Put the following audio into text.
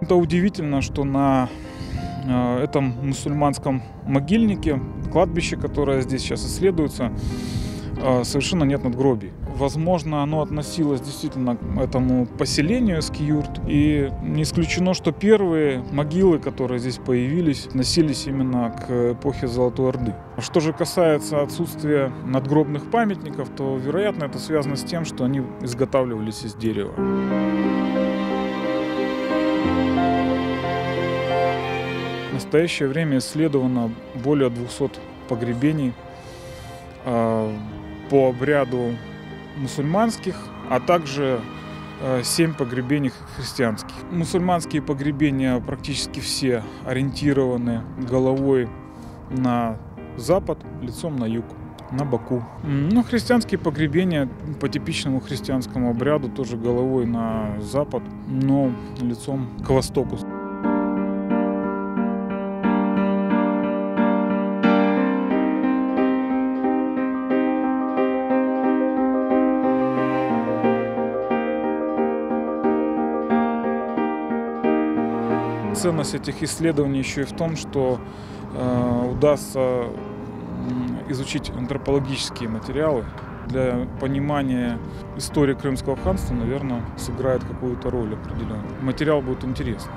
общем-то, удивительно, что на этом мусульманском могильнике, кладбище, которое здесь сейчас исследуется, совершенно нет надгробий. Возможно, оно относилось действительно к этому поселению Эскиюрт. И не исключено, что первые могилы, которые здесь появились, относились именно к эпохе Золотой Орды. Что же касается отсутствия надгробных памятников, то, вероятно, это связано с тем, что они изготавливались из дерева. В настоящее время исследовано более 200 погребений по обряду мусульманских, а также 7 погребений христианских. Мусульманские погребения практически все ориентированы головой на запад, лицом на юг, на боку. Но христианские погребения по типичному христианскому обряду тоже головой на запад, но лицом к востоку. Ценность этих исследований еще и в том, что удастся изучить антропологические материалы. Для понимания истории Крымского ханства, наверное, сыграет какую-то роль определенную. Материал будет интересный.